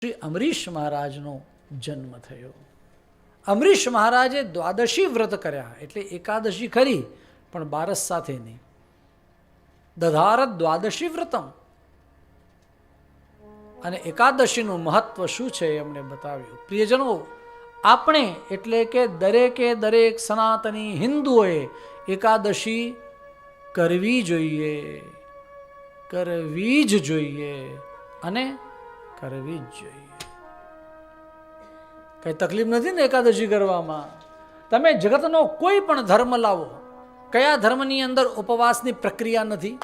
શ્રી અમરીશ મહારાજનો જન્મ થયો. અમરીશ મહારાજે દ્વાદશી વ્રત કર્યા, એટલે એકાદશી ખરી પણ બારસ સાથે નહીં. દધારત દ્વાદશી વ્રતમ, અને એકાદશીનું મહત્વ શું છે એમણે બતાવ્યું. પ્રિયજનો, આપણે એટલે કે દરેકે દરેક સનાતની હિન્દુઓએ એકાદશી કરવી જોઈએ, કરવી જ જોઈએ અને કરવી જ જોઈએ. કઈ તકલીફ નથી ને એકાદશી કરવામાં. તમે જગતનો કોઈ પણ ધર્મ લાવો, કયા ધર્મની અંદર ઉપવાસની પ્રક્રિયા નથી?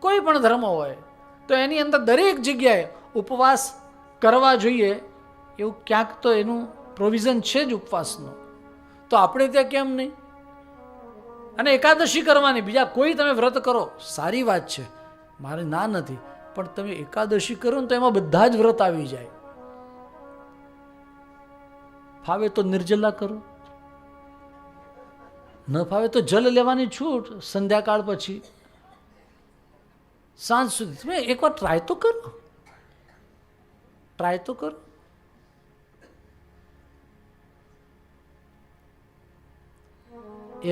કોઈ પણ ધર્મ હોય તો એની અંદર દરેક જગ્યાએ ઉપવાસ કરવા જોઈએ, એવું ક્યાંક તો એનું પ્રોવિઝન છે જ ઉપવાસનો. તો આપણે ત્યાં કેમ નહીં? અને એકાદશી કરવાની, બીજા કોઈ તમે વ્રત કરો સારી વાત છે, મારે ના નથી, પણ તમે એકાદશી કરો ને તો એમાં બધા જ વ્રત આવી જાય. ફાવે તો નિર્જલા કરો, ન ફાવે તો જલ લેવાની છૂટ સંધ્યાકાળ પછી સાંજ સુધી. તમે એકવાર ટ્રાય તો કરો, ટ્રાય તો કરો.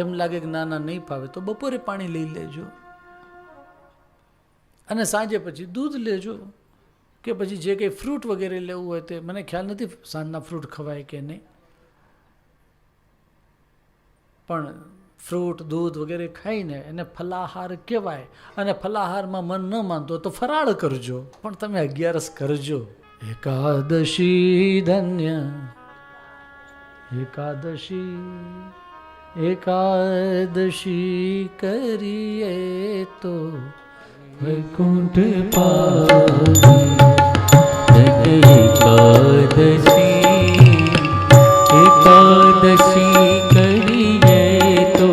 એમ લાગે કે ના ના નહીં ફાવે તો બપોરે પાણી લઈ લેજો અને સાંજે પછી દૂધ લેજો, કે પછી જે કંઈ ફ્રૂટ વગેરે લેવું હોય તે. મને ખ્યાલ નથી સાંજના ફ્રૂટ ખવાય કે નહીં, પણ ફ્રૂટ દૂધ વગેરે ખાઈને એને ફલાહાર કહેવાય. અને ફલાહારમાં મન ન માનતો તો ફરાળ કરજો, પણ તમે 11 કરજો. એકાદશી ધન્ય એકાદશી, એકાદશી કરીએ તો વૈકુંઠ પાવીએ. એકાદશી કરીએ તો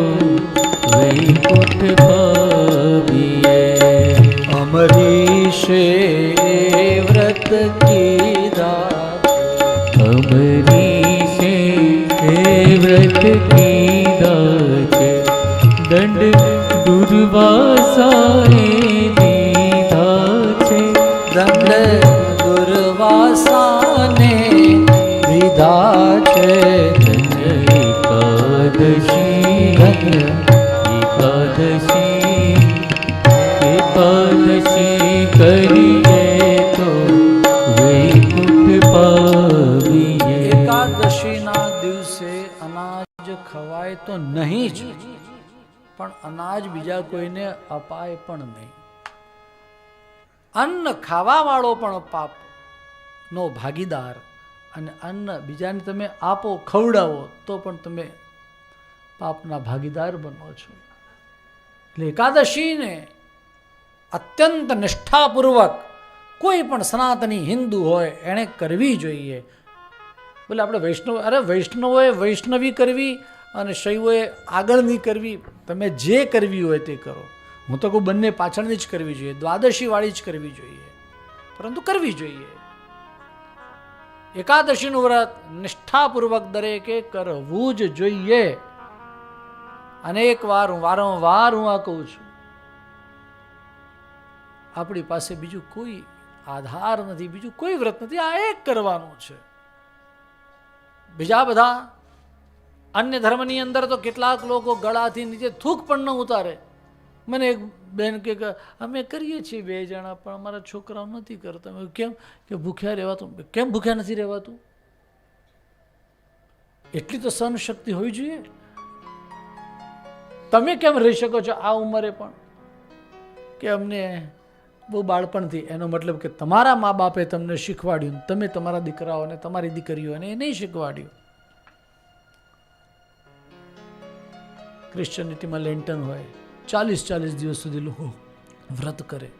વૈકુંઠ પાવીએ. અમરીશે વ્રત કીધા, અમરીશે વ્રત કીધા છે, દંડ દુર્વાસાએ દીધા છે. દંડ દુર્વાસાને દીધા છે. એકાદશી એકાદશી એકાદશી કરીએ તો વૈકુંઠ પાવીએ. એકાદશીના દિવસે અનાજ ખવાય તો નહીં જ, પણ અનાજ બીજા કોઈને અપાય પણ નહીં. અન્ન ખાવાવાળો પણ પાપનો ભાગીદાર, અને અન્ન બીજાને તમે આપો, ખવડાવો તો પણ તમે પાપના ભાગીદાર બનો છો. એટલે એકાદશીને અત્યંત નિષ્ઠાપૂર્વક કોઈ પણ સનાતની હિન્દુ હોય એણે કરવી જોઈએ. બોલે આપણે વૈષ્ણવ, અરે વૈષ્ણવોએ વૈષ્ણવી કરવી અને શૈવોએ આગળની કરવી, તમે જે કરવી હોય તે કરો. હું તો કહું બંને પાછળની જ કરવી જોઈએ, દ્વાદશીવાળી જ કરવી જોઈએ, પરંતુ કરવી જોઈએ. એકાદશીનું વ્રત નિષ્ઠાપૂર્વક દરેકે કરવું જ જોઈએ. અનેક વાર વારંવાર હું આ કહું છું, આપણી પાસે બીજું કોઈ આધાર નથી, બીજું કોઈ વ્રત નથી, આ એક કરવાનું છે. બીજા બધા અન્ય ધર્મની અંદર તો કેટલાક લોકો ગળાથી નીચે થૂક પણ ન ઉતારે. મને એક બેન કે અમે કરીએ છીએ 2 જણા, પણ અમારા છોકરાઓ નથી કરતા. કેમ? કે ભૂખ્યા રહેવાતું. કેમ ભૂખ્યા નથી રહેવાતું? એટલી તો સહન શક્તિ હોવી જોઈએ. તમે કેમ રહી શકો છો આ ઉંમરે પણ? કે અમને બહુ બાળપણથી, એનો મતલબ કે તમારા મા બાપે તમને શીખવાડ્યું, તમે તમારા દીકરાઓને તમારી દીકરીઓને એ નહીં શીખવાડ્યું. ક્રિશ્ચિયનિટીમાં લેન્ટન હોય, 40 દિવસ સુધી લોકો વ્રત કરે,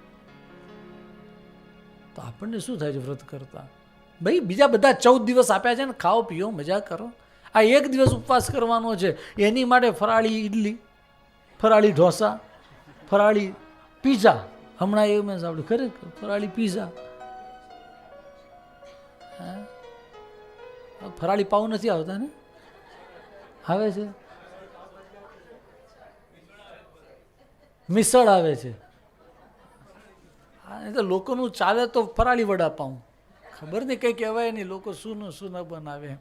તો આપણને શું થાય છે વ્રત કરતા? ભાઈ બીજા બધા 14 દિવસ આપ્યા છે ને, ખાઓ પીઓ મજા કરો. આ 1 દિવસ ઉપવાસ કરવાનો છે, એની માટે ફરાળી ઈડલી, ફરાળી ઢોસા, ફરાળી પીઝા. હમણાં એવું મેં સાંભળ્યું, ખરેખર ફરાળી પીઝા. ફરાળી પાઉં નથી આવતા ને? આવે છે. મિસળ આવે છે. એ તો લોકોનું ચાલે તો ફરાળી વડાપાઉં, ખબર નહીં કંઈ કહેવાય નહીં, લોકો શું ન બનાવે.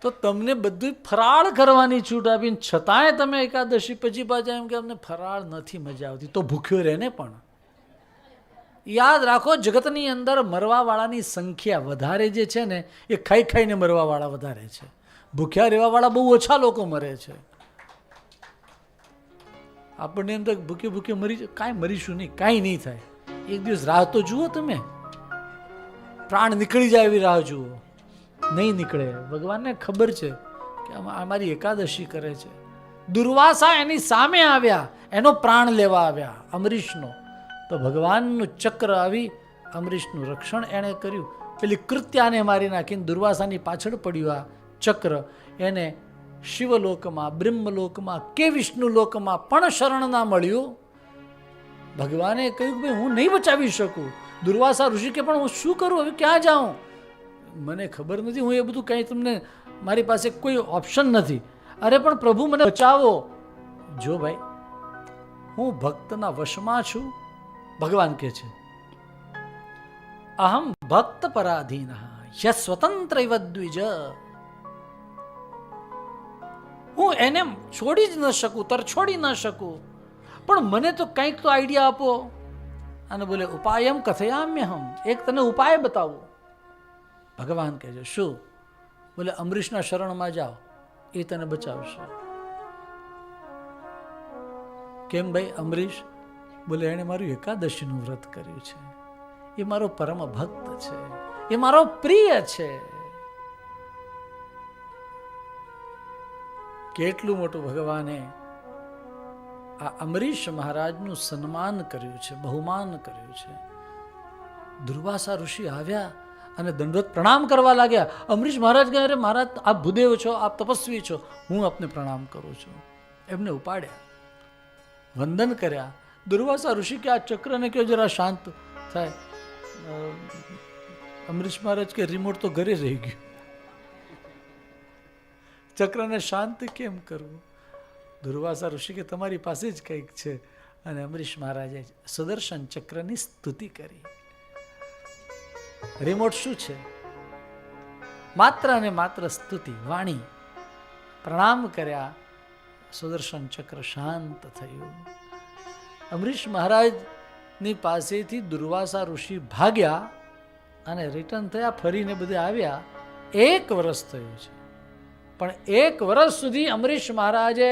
તો તમને બધું ફરાળ કરવાની છૂટ આપીને છતાંય તમે એકાદશી પછી પાછા એમ કે અમને ફરાળ નથી મજા આવતી, તો ભૂખ્યો રહે ને. પણ યાદ રાખો, જગતની અંદર મરવાવાળાની સંખ્યા વધારે જે છે ને એ ખાઈ ખાઈને મરવાવાળા વધારે છે. ભૂખ્યા રહેવાવાળા બહુ ઓછા લોકો મરે છે. આપણને એમ તો ભૂખે ભૂખે મરી કાંઈ મરીશું નહીં, કાંઈ નહીં થાય. એક દિવસ રાહ તો જુઓ, તમે પ્રાણ નીકળી જાય એવી રાહ જુઓ, નહીં નીકળે. ભગવાનને ખબર છે કે અમારી એકાદશી કરે છે. દુર્વાસા એની સામે આવ્યા, એનો પ્રાણ લેવા આવ્યા અમરીશનો, તો ભગવાનનું ચક્ર આવી અમરીશનું રક્ષણ એણે કર્યું. પેલી કૃત્યાને મારી નાખીને દુર્વાસાની પાછળ પડ્યું આ ચક્ર. એને શિવલોકમાં, બ્રહ્મલોકમાં કે વિષ્ણુ લોકમાં પણ શરણ ના મળ્યું. ભગવાને કહ્યું કે ભાઈ હું નહીં બચાવી શકું. દુર્વાસા ઋષિ કે પણ હું શું કરું, હવે ક્યાં જાઉં, મને ખબર નથી, હું એ બધું કંઈ તમને, મારી પાસે કોઈ ઓપ્શન નથી. અરે પણ પ્રભુ મને બચાવો. જો ભાઈ, હું ભક્તના વશમાં છું. ભગવાન કહે છે અહમ ભક્ત પરાધીન ય સ્વતંત્ર ઇવ દ્વિજ. હું એને છોડી જ ન શકું, તરછોડી ન શકું, પણ મને તો કંઈક તો આઈડિયા આપો. અને બોલે ઉપાયમ કથયામ્યહમ, એક તને ઉપાય બતાવો. ભગવાન કહે છે શું? બોલે અમરીશના શરણમાં જાઓ, એ તને બચાવશે. કેમ ભાઈ અમરીશ? બોલે એણે મારું એકાદશીનું વ્રત કર્યું છે, એ મારો પરમ ભક્ત છે, એ મારો પ્રિય છે. કેટલું મોટું ભગવાને આ અમરીશ મહારાજનું સન્માન કર્યું છે, બહુમાન કર્યું છે. દુર્વાસા ઋષિ આવ્યા અને દંડવત પ્રણામ કરવા લાગ્યા. અમરીશ મહારાજ કહે અરે મહારાજ, આપ ભૂદેવ છો, આપ તપસ્વી છો, હું આપને પ્રણામ કરું છું. એમને ઉપાડ્યા, વંદન કર્યા. દુર્વાસા ઋષિ કે આ ચક્રને કહો જરા શાંત થાય. અમરીશ મહારાજ કે રિમોટ તો ઘરે રહી ગયું, ચક્રને શાંત કેમ કરવું? દુર્વાસા ઋષિ કે તમારી પાસે જ કંઈક છે. અને અમરીશ મહારાજે સુદર્શન ચક્રની સ્તુતિ કરી. રિમોટ શું છે? માત્ર અને માત્ર સ્તુતિ, વાણી. પ્રણામ કર્યા, સુદર્શન ચક્ર શાંત થયું. અમરીશ મહારાજની પાસેથી દુર્વાસા ઋષિ ભાગ્યા અને રિટર્ન થયા, ફરીને બધે આવ્યા. 1 વર્ષ થયું છે, પણ 1 વર્ષ સુધી અમરીશ મહારાજે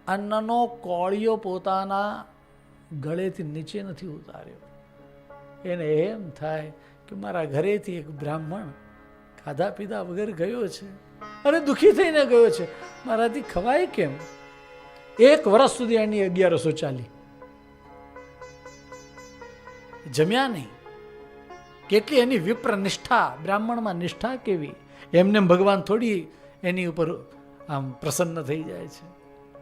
અન્નનો કોળિયો પોતાના ગળેથી નીચે નથી ઉતાર્યો. એને એમ થાય કે મારા ઘરેથી એક બ્રાહ્મણ ખાધા પીધા વગર ગયો છે અને દુઃખી થઈને ગયો છે, મારાથી ખવાય કેમ? 1 વર્ષ સુધી એની 1100 ચાલી, જમ્યા નહીં. કેટલી એની વિપ્ર નિષ્ઠા, બ્રાહ્મણમાં નિષ્ઠા કેવી! એમને ભગવાન થોડી એની ઉપર આમ પ્રસન્ન થઈ જાય છે.